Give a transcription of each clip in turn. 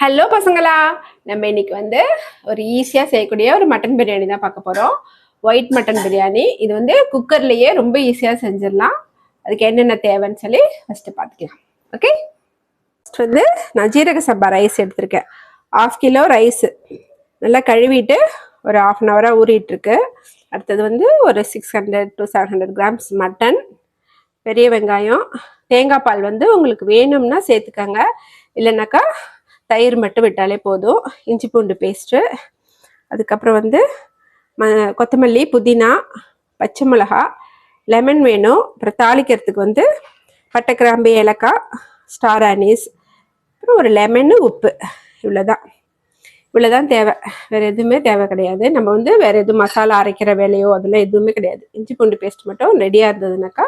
Hello பசங்களா, நம்ம இன்னைக்கு வந்து ஒரு ஈஸியாக செய்யக்கூடிய ஒரு மட்டன் பிரியாணி தான் பார்க்க போகிறோம். White mutton biryani. இது வந்து குக்கர்லேயே ரொம்ப ஈஸியாக செஞ்சிடலாம். அதுக்கு என்னென்ன தேவைன்னு சொல்லி ஃபஸ்ட்டு பார்த்துக்கலாம். ஓகே, ஃபஸ்ட் வந்து நான் ஜீரக சம்பா ரைஸ் எடுத்திருக்கேன். 1/2 கிலோ ரைஸு நல்லா கழுவிட்டு ஒரு 1/2 hour ஊறிட்டுருக்கு. அடுத்தது வந்து ஒரு 600 to 700 grams மட்டன், பெரிய வெங்காயம், தேங்காய் பால் வந்து உங்களுக்கு வேணும்னா சேர்த்துக்கங்க, இல்லைனாக்கா தயிர் மட்டும் விட்டாலே போதும். இஞ்சி பூண்டு பேஸ்ட்டு, அதுக்கப்புறம் வந்து கொத்தமல்லி, புதினா, பச்சை மிளகா, லெமன் வேணும். அப்புறம் தாளிக்கிறதுக்கு வந்து பட்டை, கிராம்பு, ஏலக்காய், ஸ்டார் ஆனீஸ், அப்புறம் ஒரு லெமனு, உப்பு. இவ்வளோதான் தேவை. வேறு எதுவுமே தேவை கிடையாது. நம்ம வந்து வேறு எதுவும் மசாலா அரைக்கிற வேலையோ அதெல்லாம் எதுவுமே கிடையாது. இஞ்சி பூண்டு பேஸ்ட் மட்டும் ரெடியாக இருந்ததுனாக்கா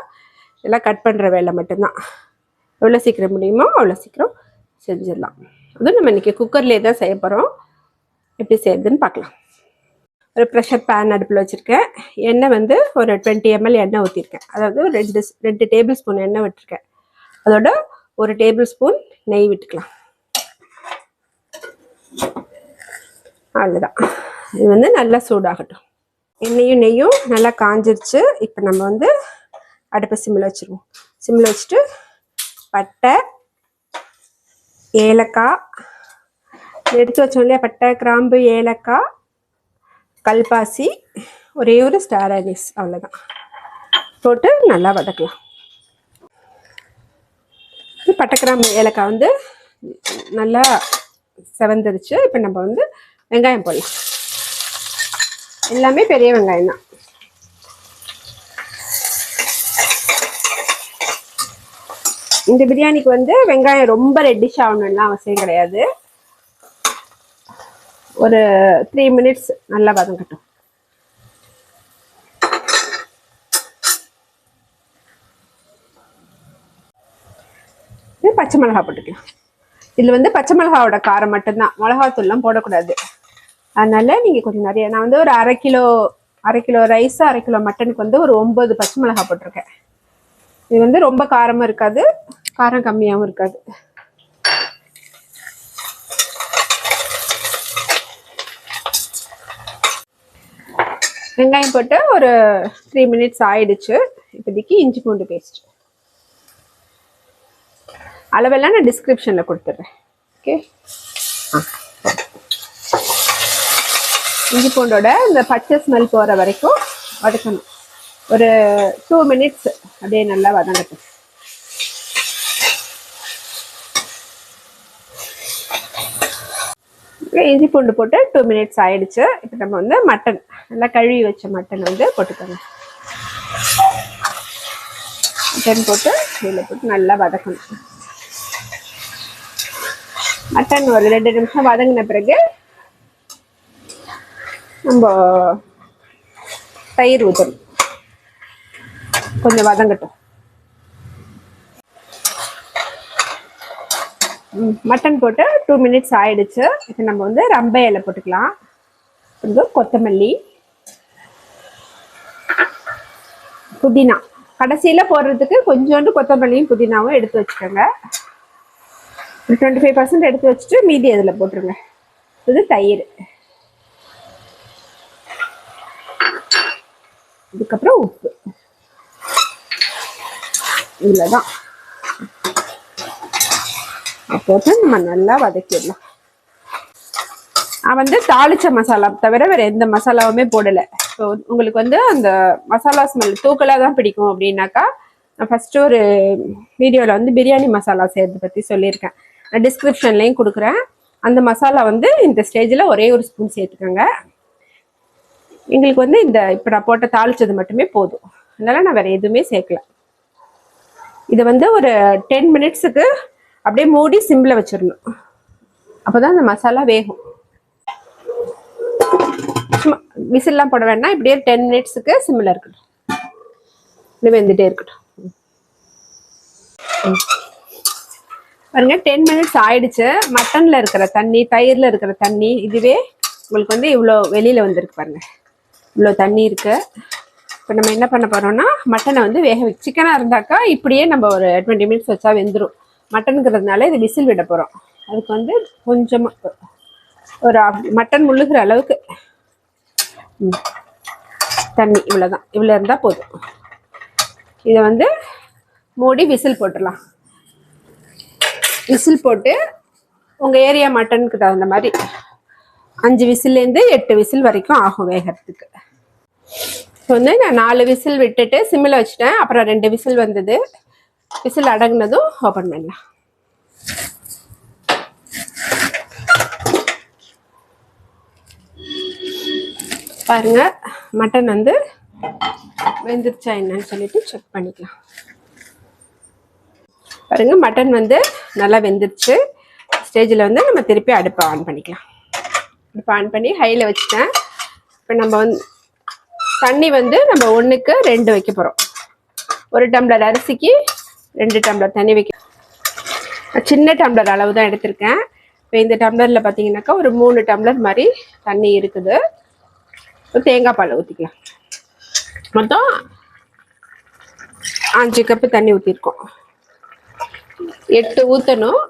எல்லாம் கட் பண்ணுற வேலை மட்டும்தான். எவ்வளோ சீக்கிரம் முடியுமோ அவ்வளோ சீக்கிரம் செஞ்சிடலாம். அதுவும் நம்ம இன்றைக்கி குக்கர்லேயே தான் செய்ய போகிறோம். எப்படி செய்யறதுன்னு பார்க்கலாம். ஒரு ப்ரெஷர் பேன் அடுப்பில் வச்சுருக்கேன். எண்ணெய் வந்து ஒரு 20 ml எண்ணெய் ஊற்றிருக்கேன். அதாவது ஒரு 2 டேபிள் ஸ்பூன் எண்ணெய் விட்டுருக்கேன். அதோட 1 டேபிள் ஸ்பூன் நெய் விட்டுக்கலாம். அவ்வளோதான். இது வந்து நல்லா சூடாகட்டும். எண்ணெயும் நெய்யும் நல்லா காஞ்சிருச்சு. இப்போ நம்ம வந்து அடுப்பை சிம்மில் வச்சுருவோம். சிம்மில் வச்சுட்டு பட்டை, ஏலக்காய் எடுத்து வச்சோம் இல்லையா, பட்டை, கிராம்பு, ஏலக்காய், கல்பாசி, ஒரே ஒரு ஸ்டார் ஆனீஸ், அவ்வளோதான் போட்டு நல்லா வதக்கலாம். பட்டை, கிராம்பு, ஏலக்காய் வந்து நல்லா செவந்துருச்சு. இப்போ நம்ம வந்து வெங்காயம் போடலாம். எல்லாமே பெரிய வெங்காயம் தான். இந்த பிரியாணிக்கு வந்து வெங்காயம் ரொம்ப ரெட்டிஷ் ஆகணும்லாம் அவசியம் கிடையாது. ஒரு 3 minutes நல்லா வதங்கட்டும். பச்சை மிளகா போட்டுக்கலாம். இதில் வந்து பச்சை மிளகாவோட காரம் மட்டும்தான், மிளகாத்தூள்லாம் போடக்கூடாது. அதனால நீங்கள் கொஞ்சம் நிறைய, நான் வந்து ஒரு அரை கிலோ ரைஸு, 1/2 கிலோ மட்டனுக்கு வந்து ஒரு 9 பச்சை மிளகா போட்டிருக்கேன். இது வந்து ரொம்ப காரமாக இருக்காது, காரம் கம்மியாகவும் இருக்காது. வெங்காயம் போட்டு ஒரு 3 minutes ஆயிடுச்சு. இப்போதைக்கு இஞ்சி பூண்டு பேஸ்ட் அளவெல்லாம் நான் டிஸ்கிரிப்ஷனில் கொடுத்துட்றேன். ஓகே, இஞ்சி பூண்டோட இந்த பச்சை ஸ்மெல் போகிற வரைக்கும் வதக்கணும். ஒரு 2 minutes அப்படியே நல்லா வதங்கட்டும். இஞ்சி பூண்டு போட்டு 2 minutes ஆயிடுச்சு. இப்போ நம்ம வந்து மட்டன், நல்லா கழுவி வச்ச மட்டன் வந்து போட்டுக்கோங்க. மட்டன் போட்டு இதில் போட்டு நல்லா வதக்கணும். மட்டன் ஒரு 2 நிமிஷம் வதங்கின பிறகு நம்ம தயிர் ஊற்றணும். கொஞ்சம் வதங்கட்டும். மட்டன் போட்டு 2 minutes ஆயிடுச்சு. இப்போ நம்ம வந்து ரம்பை இலை போட்டுக்கலாம். கொஞ்சம் கொத்தமல்லி, புதினா கடைசியில் போடுறதுக்கு கொஞ்சோண்டு கொத்தமல்லியும் புதினாவும் எடுத்து வச்சுக்கோங்க. ஒரு 25% எடுத்து வச்சுட்டு மீதி அதில் போட்டுருங்க. இது தயிர், இதுக்கப்புறம் உப்பு. இவ்வளோதான் போட்டு நம்ம நல்லா வதக்கிடலாம். நான் வந்து தாளிச்ச மசாலா தவிர வேற எந்த மசாலாவுமே போடலை. இப்போ உங்களுக்கு வந்து அந்த மசாலா ஸ்மெல் தூக்கலாக தான் பிடிக்கும் அப்படின்னாக்கா, நான் ஃபஸ்ட்டு ஒரு வீடியோவில் வந்து பிரியாணி மசாலா செய்யறதை பற்றி சொல்லியிருக்கேன். நான் டிஸ்கிரிப்ஷன்லையும் கொடுக்குறேன். அந்த மசாலா வந்து இந்த ஸ்டேஜில் ஒரே ஒரு ஸ்பூன் சேர்த்துக்கோங்க. எங்களுக்கு வந்து இந்த இப்போ நான் போட்ட தாளிச்சது மட்டுமே போதும். அதனால நான் வேறு எதுவுமே சேர்க்கல. இதை வந்து ஒரு 10 minutesக்கு அப்படியே மூடி சிம்மில் வச்சிடணும். அப்போ தான் அந்த மசாலா வேகும். சும்மா விசில்லாம் போட வேண்டாம். இப்படியே 10 minutesக்கு சிம்மில் இருக்கட்டும். இப்படி வெந்துட்டே இருக்கட்டும். பாருங்க, 10 minutes ஆயிடுச்சு. மட்டனில் இருக்கிற தண்ணி, தயிரில் இருக்கிற தண்ணி, இதுவே உங்களுக்கு வந்து இவ்வளோ வெளியில் வந்திருக்கு பாருங்க. இவ்வளோ தண்ணி இருக்கு. இப்போ நம்ம என்ன பண்ண போறோம்னா, மட்டனை வந்து வேக வச்சு, சிக்கனாக இருந்தாக்கா இப்படியே நம்ம ஒரு 20 minutes வச்சா வெந்துடும். மட்டனுங்கிறதுனால இது விசில் விட போகிறோம். அதுக்கு வந்து கொஞ்சமாக ஒரு மட்டன் முழுகிற அளவுக்கு தண்ணி, இவ்வளோதான். இவ்வளோ இருந்தால் போதும். இதை வந்து மூடி விசில் போட்டுடலாம். விசில் போட்டு உங்கள் ஏரியா மட்டனுக்கு தகுந்த மாதிரி 5 விசில்லேருந்து 8 விசில் வரைக்கும் ஆகும் வேகிறதுக்கு. இப்போ வந்து நான் 4 விசில் விட்டுட்டு சிம்மில் வச்சுட்டேன். அப்புறம் 2 விசில் வந்தது. விசில் அடங்கினதும் ஓப்பன் பண்ணலாம். பாருங்க, மட்டன் வந்து வெந்துருச்சா என்னன்னு சொல்லிட்டு செக் பண்ணிக்கலாம். பாருங்க, மட்டன் வந்து நல்லா வெந்துருச்சு. ஸ்டேஜில் வந்து நம்ம திருப்பி அடுப்பை ஆன் பண்ணிக்கலாம். அடுப்பை ஆன் பண்ணி ஹையில் வச்சுட்டேன். இப்போ நம்ம வந்து தண்ணி வந்து நம்ம 1க்கு 2 வைக்க போகிறோம். 1 டம்ளர் அரிசிக்கு 2 டம்ளர் தண்ணி வைக்க. சின்ன டம்ளர் அளவு தான் எடுத்திருக்கேன். இப்போ இந்த டம்ளரில் பார்த்தீங்கன்னாக்கா ஒரு 3 டம்ளர் மாதிரி தண்ணி இருக்குது. தேங்காய் பால் ஊற்றிக்கலாம். மொத்தம் 5 கப்பு தண்ணி ஊற்றிருக்கோம். 8 ஊற்றணும்.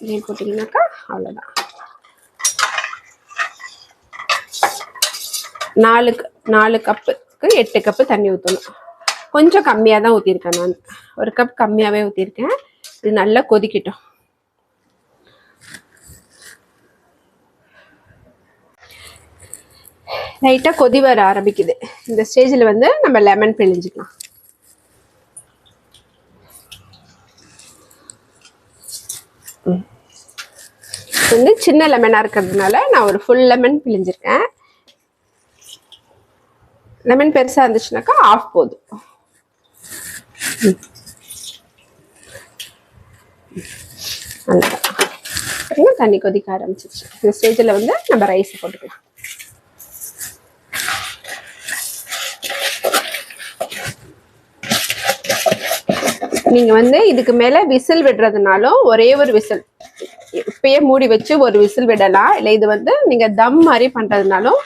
நெய் போட்டிங்கனாக்கா அவ்வளோதான். 4 கப்புக்கு 8 கப்பு தண்ணி ஊற்றணும். கொஞ்சம் கம்மியாக தான் ஊற்றிருக்கேன் நான். 1 கப் கம்மியாகவே ஊற்றிருக்கேன். இது நல்லா கொதிக்கட்டும். லைட்டாக கொதி வர ஆரம்பிக்குது. இந்த ஸ்டேஜில் வந்து நம்ம லெமன் பிழிஞ்சிக்கலாம். வந்து சின்ன லெமனாக இருக்கிறதுனால நான் ஒரு ஃபுல் லெமன் பிழிஞ்சிருக்கேன். லெமன் பெருசாக இருந்துச்சுனாக்கா ஆஃப் போதும். அதுதான் தண்ணி கொதிக்க ஆரம்பிச்சிருச்சு. இந்த ஸ்டேஜில் வந்து நம்ம ரைஸ் போட்டுக்கலாம். நீங்கள் வந்து இதுக்கு மேலே விசில் விடுறதுனாலும் ஒரே ஒரு விசில் இப்பயே மூடி வச்சு ஒரு விசில் விடலாம். இல்லை இது வந்து நீங்கள் தம் மாதிரி பண்ணுறதுனாலும்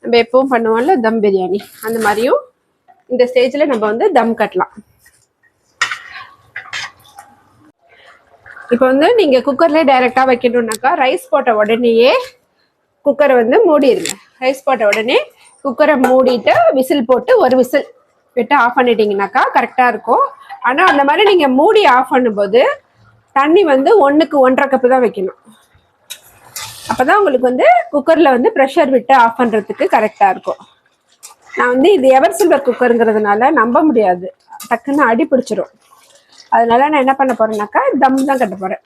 நம்ம எப்பவும் பண்ணுவோம்ல தம் பிரியாணி, அந்த மாதிரியும் இந்த ஸ்டேஜில் நம்ம வந்து தம் கட்டலாம். இப்போ வந்து நீங்கள் குக்கர்லேயே டைரெக்டாக வைக்கணுன்னாக்கா ரைஸ் போட்ட உடனேயே குக்கரை வந்து மூடிடுங்க. ரைஸ் போட்ட உடனே குக்கரை மூடிட்டு விசில் போட்டு ஒரு விசில் விட்டு ஆஃப் பண்ணிட்டீங்கன்னாக்கா கரெக்டாக இருக்கும். ஆனால் அந்த மாதிரி நீங்கள் மூடி ஆஃப் பண்ணும்போது தண்ணி வந்து 1க்கு 1.5 கப்பு தான் வைக்கணும். அப்போ தான் உங்களுக்கு வந்து குக்கரில் வந்து ப்ரெஷர் விட்டு ஆஃப் பண்ணுறதுக்கு கரெக்டாக இருக்கும். நான் வந்து இது எவர் சில்வர் குக்கருங்கிறதுனால நம்ப முடியாது, டக்குன்னு அடி பிடிச்சிரும். அதனால நான் என்ன பண்ண போகிறேன்னாக்கா தம் தான் கட்ட போகிறேன்.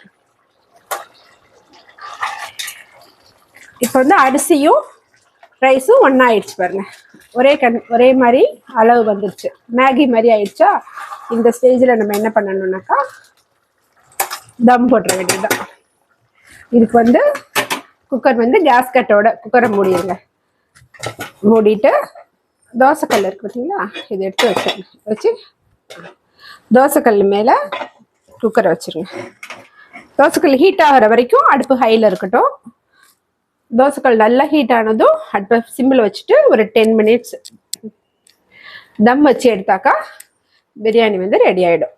இப்போ வந்து அரிசியும் ரைஸும் ஒன்றா ஆயிடுச்சு பாருங்க. ஒரே மாதிரி அளவு வந்துடுச்சு. மேகி மாதிரி ஆயிடுச்சா. இந்த ஸ்டேஜில் நம்ம என்ன பண்ணணும்னாக்கா தம் போட்டுற வேண்டியதுதான். இதுக்கு வந்து குக்கர் வந்து கேஸ் கட்டோட குக்கரை மூடிடுங்க. மூடிட்டு தோசைக்கல் இருக்கு பார்த்தீங்களா, இதை எடுத்து வச்சு தோசைக்கல் மேலே குக்கரை வச்சுருங்க. தோசைக்கல் ஹீட் ஆகிற வரைக்கும் அடுப்பு ஹையில் இருக்கட்டும். தோசைக்கல் நல்லா ஹீட் ஆனதும் அடுப்பை சிம்மில் வச்சுட்டு ஒரு 10 மினிட்ஸ் தம் வச்சு எடுத்தாக்கா பிரியாணி வந்து ரெடி ஆகிடும்.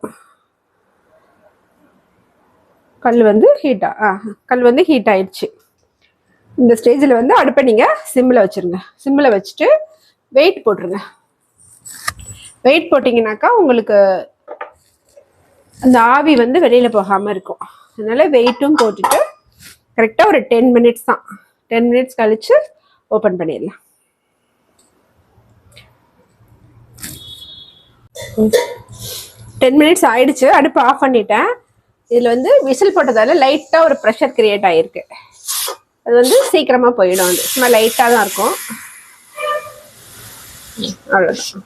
கல் வந்து ஹீட் ஆயிடுச்சு. இந்த ஸ்டேஜில் வந்து அடுப்பை நீங்கள் சிம்மில் வச்சுருங்க. சிம்மில் வச்சுட்டு வெயிட் போட்டுருங்க. வெயிட் போட்டிங்கனாக்கா உங்களுக்கு அந்த ஆவி வந்து வெளியில் போகாமல் இருக்கும். அதனால் வெயிட்டும் போட்டுட்டு கரெக்டாக ஒரு 10 மினிட்ஸ் தான். 10 மினிட்ஸ் கழித்து ஓப்பன் பண்ணிடலாம். டென் மினிட்ஸ் ஆயிடுச்சு. அடுப்பு ஆஃப் பண்ணிட்டேன். இதில் வந்து விசில் போட்டதால லைட்டாக ஒரு ப்ரெஷர் கிரியேட் ஆகிருக்கு. அது வந்து சீக்கிரமாக போயிடும். அது சும்மா லைட்டாக தான் இருக்கும். அவ்வளோதான்.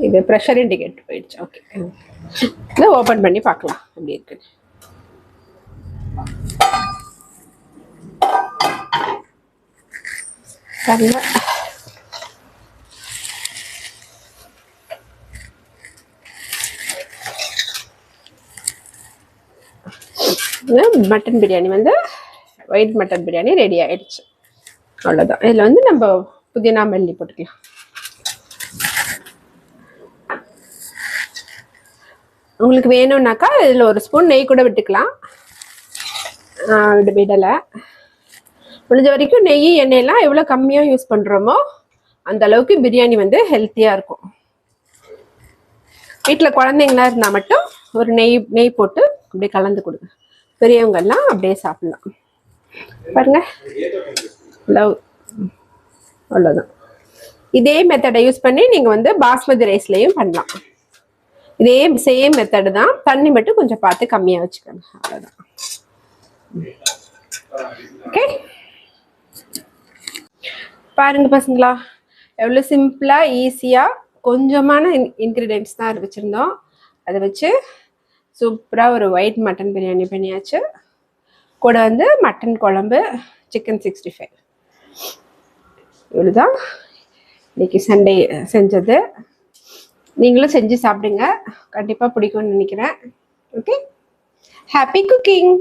இது ப்ரெஷர் இண்டிகேட் போயிடுச்சு. ஓகே, இதை ஓப்பன் பண்ணி பார்க்கலாம் எப்படி இருக்கு. மட்டன் பிரியாணி வந்து ஒயிட் மட்டன் பிரியாணி ரெடி ஆயிடுச்சு. அவ்வளோதான். இதில் வந்து நம்ம புதினா மல்லி போட்டுக்கலாம். உங்களுக்கு வேணும்னாக்கா இதில் ஒரு ஸ்பூன் நெய் கூட விட்டுக்கலாம். விடலை. முடிஞ்ச வரைக்கும் நெய் எண்ணெயெல்லாம் எவ்வளோ கம்மியாக யூஸ் பண்ணுறோமோ அந்த அளவுக்கு பிரியாணி வந்து ஹெல்த்தியாக இருக்கும். வீட்டில் குழந்தைங்களா இருந்தால் மட்டும் ஒரு நெய் போட்டு அப்படியே கலந்து கொடுங்க. பெரியவங்கெல்லாம் அப்படியே சாப்பிடலாம். பாருங்க, அவ்வளோதான். இதே மெத்தடை யூஸ் பண்ணி நீங்கள் வந்து பாஸ்மதி ரைஸ்லையும் பண்ணலாம். இதே சேம் மெத்தடு தான், தண்ணி மட்டும் கொஞ்சம் பார்த்து கம்மியாக வச்சுக்கோங்க. அவ்வளோதான். ஓகே, பாருங்க பசங்களா, எவ்வளோ சிம்பிளாக ஈஸியாக கொஞ்சமான இன்க்ரீடியன்ட்ஸ் தான் வச்சுருந்தோம். அதை வச்சு சூப்பராக ஒரு ஒயிட் மட்டன் பிரியாணி பண்ணியாச்சு. கூட வந்து மட்டன் குழம்பு, சிக்கன் 65. இவ்வளோதான் இன்னைக்கு சண்டே செஞ்சது. நீங்களும் செஞ்சு சாப்பிடுங்க, கண்டிப்பாக பிடிக்கும்னு நினைக்கிறேன். Okay, happy cooking.